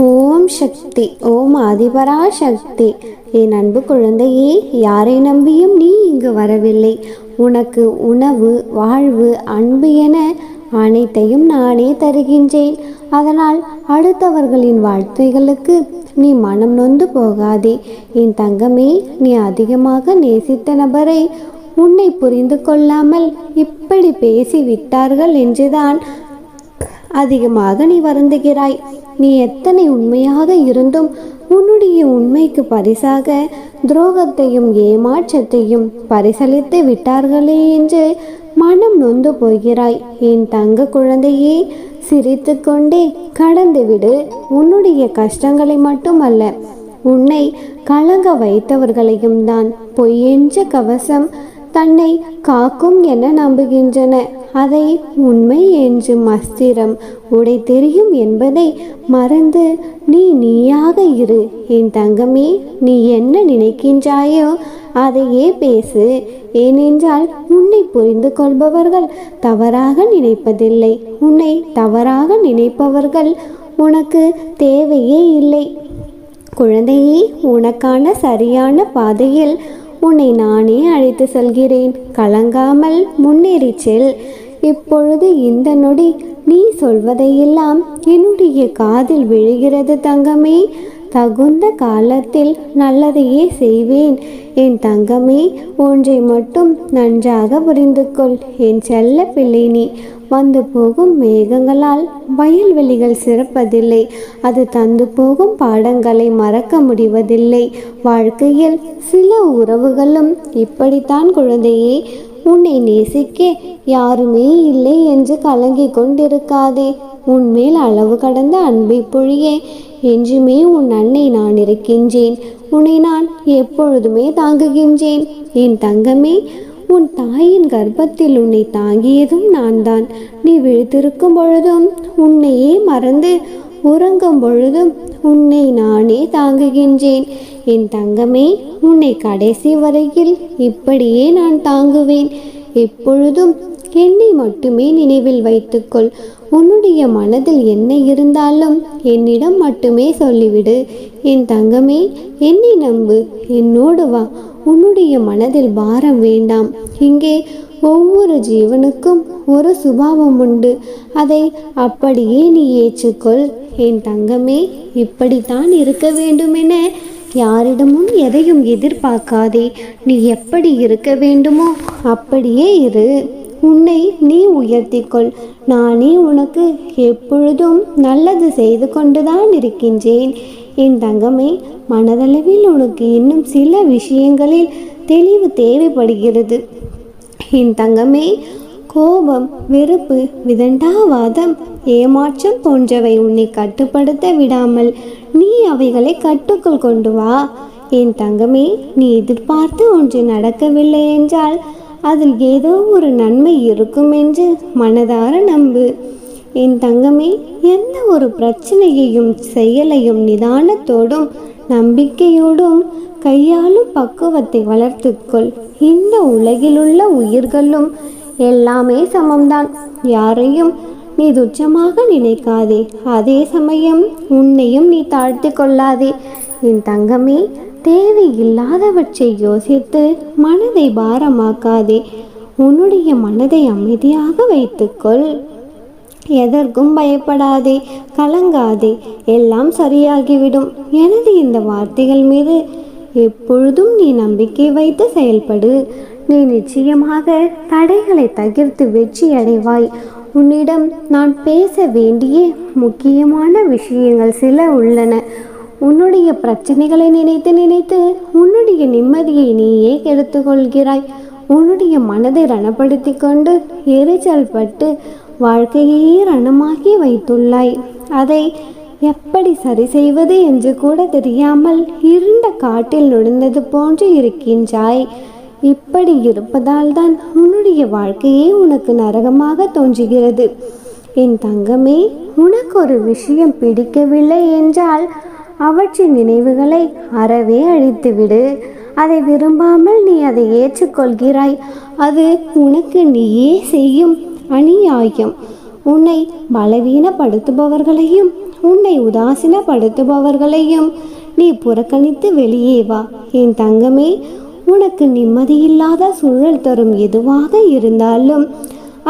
ஓம் சக்தி. ஓம் ஆதிபரா சக்தி. என் அன்பு குழந்தையே, யாரை நம்பியும் நீ இங்கு வரவில்லை. உனக்கு உணவு, வாழ்வு, அன்பு என அனைத்தையும் நானே தருகின்றேன். அதனால் அடுத்தவர்களின் வார்த்தைகளுக்கு நீ மனம் நொந்து போகாதே. என் தங்கமே, நீ அதிகமாக நேசித்த நபரை உன்னை புரிந்து கொள்ளாமல் இப்படி பேசி விட்டார்கள் என்றுதான் அதிகமாக நீ வருந்துகிறாய். நீ எத்தனை உண்மையாக இருந்தும் உன்னுடைய உண்மைக்கு பரிசாக துரோகத்தையும் ஏமாற்றத்தையும் பரிசளித்து விட்டார்களே என்று மனம் நொந்து போகிறாய். என் தங்க குழந்தையே, சிரித்து கொண்டே கடந்துவிடு. உன்னுடைய கஷ்டங்களை மட்டுமல்ல, உன்னை கலங்க வைத்தவர்களையும் தான் பொய்யென்ற கவசம் தன்னை காக்கும் என நம்புகின்றன. அதை உண்மை என்று மஸ்திரம் உடை தெரியும் என்பதை மறந்து நீயாக இரு. என் தங்கமே, நீ என்ன நினைக்கின்றாயோ அதையே பேசு. ஏனென்றால் உன்னை புரிந்து கொள்பவர்கள் தவறாக நினைப்பதில்லை. உன்னை தவறாக நினைப்பவர்கள் உனக்கு தேவையே இல்லை. குழந்தையே, உனக்கான சரியான பாதையில் உன்னை நானே அழைத்து செல்கிறேன். கலங்காமல் முன்னேறி செல். இப்பொழுது இந்த நொடி நீ சொல்வதையெல்லாம் என்னுடைய காதில் விழுகிறது தங்கமே. தகுந்த காலத்தில் நல்லதையே செய்வேன். என் தங்கமே, ஒன்றை மட்டும் நன்றாக புரிந்து கொள். என் செல்ல பிள்ளை, நீ வந்து போகும் மேகங்களால் வயல்வெளிகள் சிறப்பதில்லை. அது தந்து போகும் பாடங்களை மறக்க முடிவதில்லை. வாழ்க்கையில் சில உறவுகளும் இப்படித்தான் குழந்தையே. உன்னை நேசிக்க யாருமே இல்லை என்று கலங்கிக் கொண்டிருக்காதே. உன்மேல் அளவு கடந்த அன்பை பொழிய என்றுமே உன் அன்னை நான் இருக்கின்றேன். உன்னை நான் எப்பொழுதுமே தாங்குகின்றேன். என் தங்கமே, உன் தாயின் கர்ப்பத்தில் உன்னை தாங்கியதும் நான் தான். நீ விழித்திருக்கும் பொழுதும் உன்னையே மறந்து உறங்கும் பொழுதும் உன்னை நானே தாங்குகின்றேன். என் தங்கமே, உன்னை கடைசி வரையில் இப்படியே நான் தாங்குவேன். எப்பொழுதும் என்னை மட்டுமே நினைவில் வைத்துக்கொள். உன்னுடைய மனதில் என்ன இருந்தாலும் என்னிடம் மட்டுமே சொல்லிவிடு. என் தங்கமே, என்னை நம்பு. என்னோடு வா. உன்னுடைய மனதில் பாரம் வேண்டாம். இங்கே ஒவ்வொரு ஜீவனுக்கும் ஒரு சுபாவம் உண்டு. அதை அப்படியே நீ ஏற்றுக்கொள். என் தங்கமே, இப்படித்தான் இருக்க வேண்டுமென யாரிடமும் எதையும் எதிர்பார்க்காதே. நீ எப்படி இருக்க வேண்டுமோ அப்படியே இரு. உன்னை நீ உயர்த்திக்கொள். நானே உனக்கு எப்பொழுதும் நல்லது செய்து கொண்டுதான் இருக்கின்றேன். என் தங்கமே, மனதளவில் உனக்கு இன்னும் சில விஷயங்களில் தெளிவு தேவைப்படுகிறது. என் தங்கமே, கோபம், வெறுப்பு, விதண்டாவாதம், ஏமாற்றம் போன்றவை உன்னை கட்டுப்படுத்த விடாமல் நீ அவைகளை கட்டுக்குள் கொண்டு வா. என் தங்கமே, நீ எதிர்பார்த்து ஒன்று நடக்கவில்லை என்றால் அதில் ஏதோ ஒரு நன்மை இருக்கும் என்று மனதார நம்பு. என் தங்கமே, எந்த ஒரு பிரச்சனையையும் செயலையும் நிதானத்தோடும் நம்பிக்கையோடும் கையாளும் பக்குவத்தை வளர்த்துக்கொள். இந்த உலகிலுள்ள உயிர்களும் எல்லாமே சமம்தான். யாரையும் நீ துச்சமாக நினைக்காதே. அதே சமயம் உன்னையும் நீ தாழ்த்தி கொள்ளாதே. என் தங்கமே, தேவையில்லாதவற்றை யோசித்து மனதை பாரமாக்காதே. உன்னுடைய மனதை அமைதியாக வைத்துக்கொள். எதற்கும் பயப்படாதே, கலங்காதே. எல்லாம் சரியாகிவிடும். எனது இந்த வார்த்தைகள் மீது எப்பொழுதும் நீ நம்பிக்கை வைத்து செயல்படு. நீ நிச்சயமாக தடைகளை தகர்த்து வெற்றி அடைவாய். உன்னிடம் நான் பேச வேண்டிய முக்கியமான விஷயங்கள் சில உள்ளன. உன்னுடைய பிரச்சனைகளை நினைத்து நினைத்து உன்னுடைய நிம்மதியை நீயே கெடுத்து கொள்கிறாய். உன்னுடைய மனதை ரணப்படுத்தி கொண்டு எரிச்சல் பட்டு வாழ்க்கையே ரணமாக்கி வைத்துள்ளாய். அதை எப்படி சரி செய்வது என்று கூட தெரியாமல் இருண்ட காட்டில் நுழைந்தது போன்று இருக்கின்றாய். இப்படி இருப்பதால் தான் உன்னுடைய வாழ்க்கையே உனக்கு நரகமாக தோன்றுகிறது. என் தங்கமே, உனக்கு ஒரு விஷயம் பிடிக்கவில்லை என்றால் அவற்றின் நினைவுகளை அறவே அழித்துவிடு. அதை விரும்பாமல் நீ அதை ஏற்றுக்கொள்கிறாய். அது உனக்கு நீயே செய்யும் அநியாயம். உன்னை பலவீனப்படுத்துபவர்களையும் உன்னை உதாசீனப்படுத்துபவர்களையும் நீ புறக்கணித்து வெளியே வா. என் தங்கமே, உனக்கு நிம்மதியில்லாத சூழல் தரும் எதுவாக இருந்தாலும்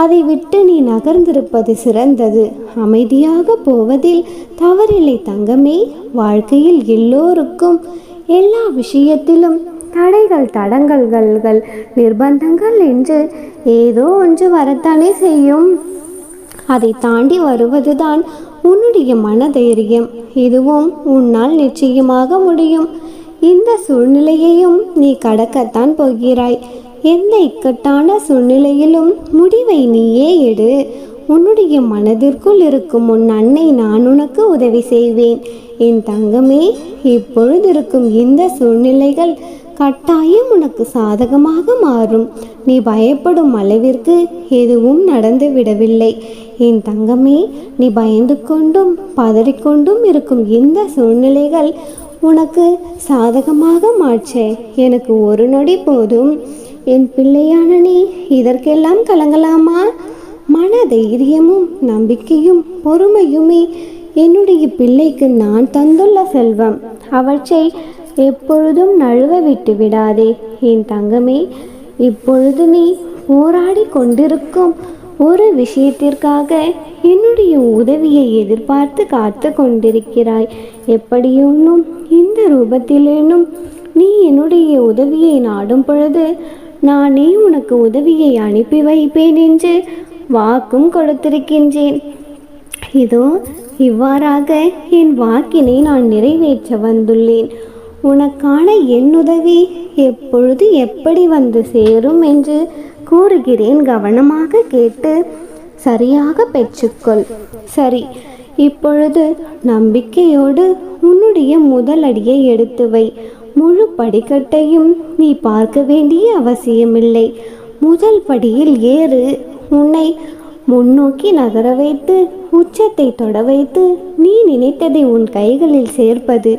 அதை விட்டு நீ நகர்ந்திருப்பது சிறந்தது. அமைதியாக போவதில் தவறில்லை தங்கமே. வாழ்க்கையில் எல்லோருக்கும் எல்லா விஷயத்திலும் தடைகள், தடங்கல்கள், நிர்பந்தங்கள் என்று ஏதோ ஒன்று வரத்தானே செய்யும். அதை தாண்டி வருவதுதான் உன்னுடைய மனதைரியம். இதுவும் உன்னால் நிச்சயமாக முடியும். இந்த சூழ்நிலையையும் நீ கடக்கத்தான் போகிறாய். எந்த இக்கட்டான சூழ்நிலையிலும் முடிவை நீயே எடு. உன்னுடைய மனதிற்குள் இருக்கும் உன் அன்னை நான் உனக்கு உதவி செய்வேன். என் தங்கமே, இப்பொழுது இருக்கும் இந்த சூழ்நிலைகள் கட்டாயம் உனக்கு சாதகமாக மாறும். நீ பயப்படும் அளவிற்கு எதுவும் நடந்து விடவில்லை. என் தங்கமே, நீ பயந்து கொண்டும் பதறிக்கொண்டும் இருக்கும் இந்த சூழ்நிலைகள் உனக்கு சாதகமாக மாற்ற எனக்கு ஒரு நொடி போதும். என் பிள்ளையான நீ இதற்கெல்லாம் கலங்கலாமா? மன தைரியமும் நம்பிக்கையும் பொறுமையுமே என்னுடைய பிள்ளைக்கு நான் தந்துள்ள செல்வம். அவற்றை எப்பொழுதும் நழுவ விட்டு விடாதே. என் தங்கமே, இப்பொழுது நீ போராடி கொண்டிருக்கும் ஒரு விஷயத்திற்காக என்னுடைய உதவியை எதிர்பார்த்து காத்து கொண்டிருக்கிறாய். எப்படியோனும் இந்த ரூபத்திலேனும் நீ என்னுடைய உதவியை நாடும் பொழுது நானே உனக்கு உதவியை அனுப்பி வைப்பேன் என்று வாக்கும் கொடுத்திருக்கின்றேன். இதோ இவ்வாறாக என் வாக்கினை நான் நிறைவேற்ற வந்துள்ளேன். உனக்கான என் உதவி எப்பொழுது எப்படி வந்து சேரும் என்று கூறுகிறேன். கவனமாக கேட்டு சரியாக பெற்றுக்கொள். சரி, இப்பொழுது நம்பிக்கையோடு உன்னுடைய முதல் அடியை எடுத்து வை. முழு படிக்கட்டையும் நீ பார்க்க வேண்டிய அவசியமில்லை. முதல் படியில் ஏறு. உன்னை முன்னோக்கி நகர வைத்து உச்சத்தை தொட வைத்து நீ நினைத்ததை உன் கைகளில் சேர்ப்பது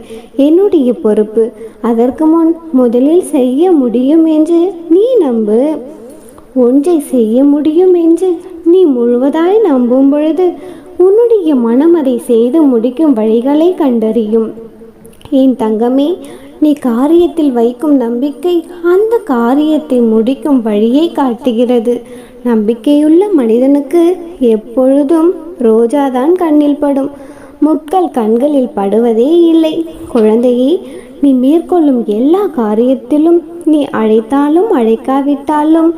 என்னுடைய பொறுப்பு. அதற்கு முன் முதலில் செய்ய முடியும் என்று நீ நம்பு. ஒன்றை செய்ய முடியும் என்று நீ முழுவதாய் நம்பும் பொழுது உன்னுடைய மனம் அதை செய்து முடிக்கும் வழிகளை கண்டறியும். என் தங்கமே, நீ காரியத்தில் வைக்கும் நம்பிக்கை அந்த காரியத்தை முடிக்கும் வழியை காட்டுகிறது. நம்பிக்கையுள்ள மனிதனுக்கு எப்பொழுதும் ரோஜாதான் கண்ணில் படும், முட்கள் கண்களில் படுவதே இல்லை. குழந்தையே, நீ மேற்கொள்ளும் எல்லா காரியத்திலும் நீ அழைத்தாலும் அழைக்காவிட்டாலும்,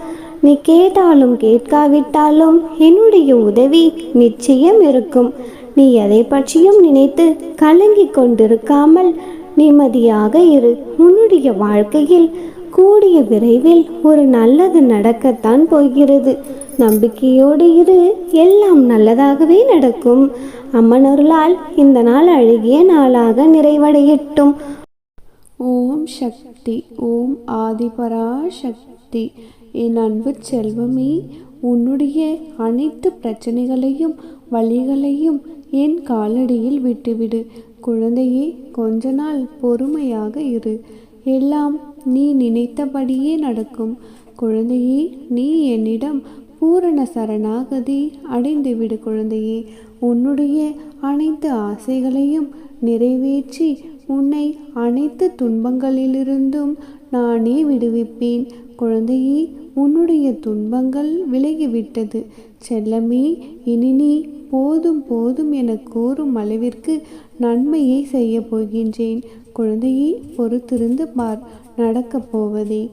நீ கேட்டாலும் கேட்காவிட்டாலும் என்னுடைய உதவி நிச்சயம் இருக்கும். நீ எதை பற்றியும் நினைத்து கலங்கிக் கொண்டிருக்காமல் நிம்மதியாக இரு. உன்னுடைய வாழ்க்கையில் கூடிய விரைவில் ஒரு நல்லது நடக்கத்தான் போகிறது. நம்பிக்கையோடு இரு, எல்லாம் நல்லதாகவே நடக்கும். அம்மனருளால் இந்த நாள் அழகிய நாளாக நிறைவடையட்டும். ஓம் சக்தி. ஓம் ஆதிபரா சக்தி. என் அன்பு செல்வமே, உன்னுடைய அனைத்து பிரச்சனைகளையும் வழிகளையும் என் காலடியில் விட்டுவிடு. குழந்தையே, கொஞ்ச நாள் பொறுமையாக இரு. எல்லாம் நீ நினைத்தபடியே நடக்கும். குழந்தையே, நீ என்னிடம் பூரண சரணாகதி அடைந்துவிடு. குழந்தையே, உன்னுடைய அனைத்து ஆசைகளையும் நிறைவேற்றி உன்னை அனைத்து துன்பங்களிலிருந்தும் நானே விடுவிப்பேன். குழந்தையே, உன்னுடைய துன்பங்கள் விலகிவிட்டது. செல்லமே, இனி நீ போதும் போதும் என கூறும் அளவிற்கு நன்மையை செய்ய போகின்றேன். குழந்தையே, பொறுத்திருந்து பார். நடக்கப் போவதே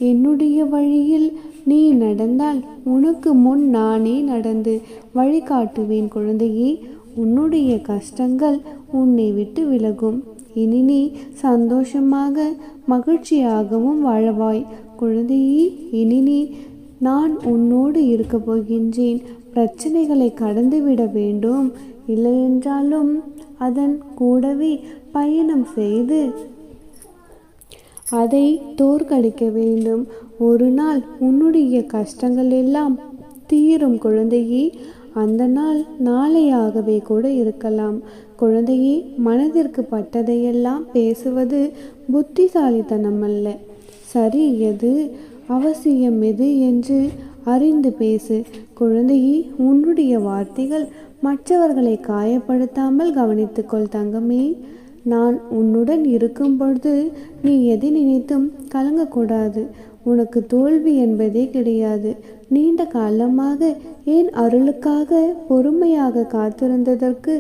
என்னுடைய வழியில் நீ நடந்தால் உனக்கு முன் நானே நடந்து வழிகாட்டுவேன். குழந்தையே, உன்னுடைய கஷ்டங்கள் உன்னை விட்டு விலகும். இனி நீ சந்தோஷமாக மகிழ்ச்சியாகவும் வாழவாய். குழந்தையே, இனி நீ நான் உன்னோடு இருக்க போகின்றேன். பிரச்சனைகளை கடந்துவிட வேண்டும். இல்லையென்றாலும் அதன் கூடவே பயணம் செய்து அதை தோற்கடிக்க வேண்டும். ஒரு நாள் உன்னுடைய கஷ்டங்கள் எல்லாம் தீரும். குழந்தையே, அந்த நாள் நாளையாகவே கூட இருக்கலாம். குழந்தையே, மனதிற்கு பட்டதையெல்லாம் பேசுவது புத்திசாலித்தனம் அல்ல. சரி எது, அவசியம் எது என்று அறிந்து பேசு. குழந்தையே, உன்னுடைய வார்த்தைகள் மற்றவர்களை காயப்படுத்தாமல் கவனித்துக்கொள் தங்கமே. நான் உன்னுடன் இருக்கும் பொழுது நீ எதை நினைத்தும் கலங்கக்கூடாது. உனக்கு தோல்வி என்பதே கிடையாது. நீண்ட காலமாக என் அருளுக்காக பொறுமையாக காத்திருந்ததற்கு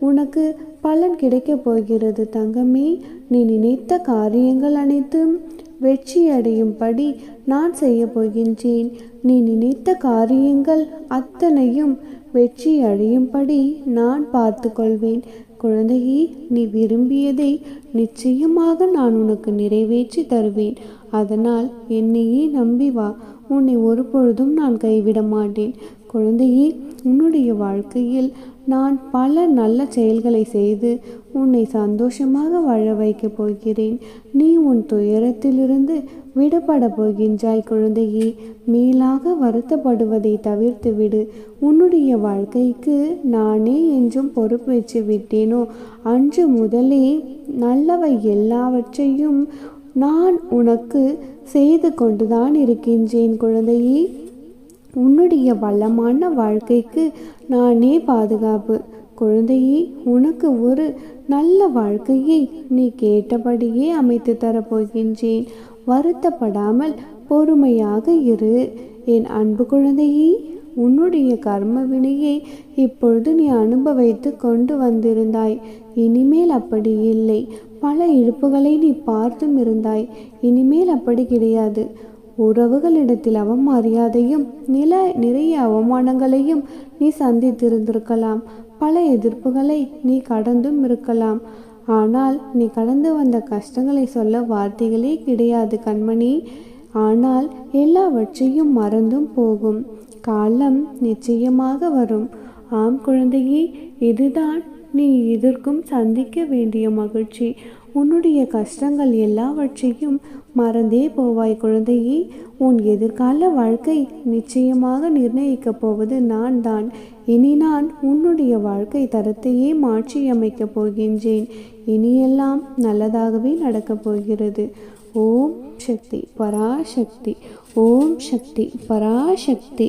உனக்கு பலன் கிடைக்கப் போகிறது தங்கமே. நீ நினைத்த காரியங்கள் அனைத்தும் வெற்றி அடையும்படி நான் செய்ய போகின்றேன். நீ நினைத்த காரியங்கள் அத்தனையும் வெற்றி அடையும்படி நான் பார்த்து கொள்வேன். குழந்தையே, நீ விரும்பியதை நிச்சயமாக நான் உனக்கு நிறைவேற்றி தருவேன். அதனால் என்னையே நம்பி வா. உன்னை ஒருபொழுதும் நான் கைவிட மாட்டேன். குழந்தையே, உன்னுடைய வாழ்க்கையில் நான் பல நல்ல செயல்களை செய்து உன்னை சந்தோஷமாக வாழ வைக்கப் போகிறேன். நீ உன் துயரத்திலிருந்து விடுபட போகின்றாய் குழந்தையே. மேலாக வருத்தப்படுவதை தவிர்த்து விடு. உன்னுடைய வாழ்க்கைக்கு நானே என்றும் பொறுப்பேற்று விட்டேனோ அன்று முதலே நல்லவை எல்லாவற்றையும் நான் உனக்கு செய்து கொண்டுதான் இருக்கின்றேன் குழந்தையே. உன்னுடைய வளமான வாழ்க்கைக்கு நானே பாதுகாப்பு. குழந்தையே, உனக்கு ஒரு நல்ல வாழ்க்கையை நீ கேட்டபடியே அமைத்து தரப்போகின்றேன். வருத்தப்படாமல் பொறுமையாக இரு என் அன்பு குழந்தையே. உன்னுடைய கர்ம வினையை இப்பொழுது நீ அனுபவித்து கொண்டு வந்திருந்தாய். இனிமேல் அப்படி இல்லை. பல இழப்புகளை நீ பார்த்தும் இருந்தாய். இனிமேல் அப்படி கிடையாது. உறவுகளிடத்தில் அவமரியாதையும் நிறைய அவமானங்களையும் நீ சந்தித்திருந்திருக்கலாம். பல எதிர்ப்புகளை நீ கடந்தும் இருக்கலாம். ஆனால் நீ கடந்து வந்த கஷ்டங்களை சொல்ல வார்த்தைகளே கிடையாது கண்மணி. ஆனால் எல்லாவற்றையும் மறந்தும் போகும் காலம் நிச்சயமாக வரும். ஆம் குழந்தையே, இதுதான் நீ இதற்கும் சந்திக்க வேண்டிய மகிழ்ச்சி. உன்னுடைய கஷ்டங்கள் எல்லாவற்றையும் மறந்தே போவாய் குழந்தையே. உன் எதிர்கால வாழ்க்கை நிச்சயமாக நிர்ணயிக்கப் போவது நான் தான். இனி நான் உன்னுடைய வாழ்க்கை தரத்தையே மாற்றி அமைக்கப் போகின்றேன். இனியெல்லாம் நல்லதாகவே நடக்கப் போகிறது. ஓம் சக்தி பராசக்தி. ஓம் சக்தி பராசக்தி.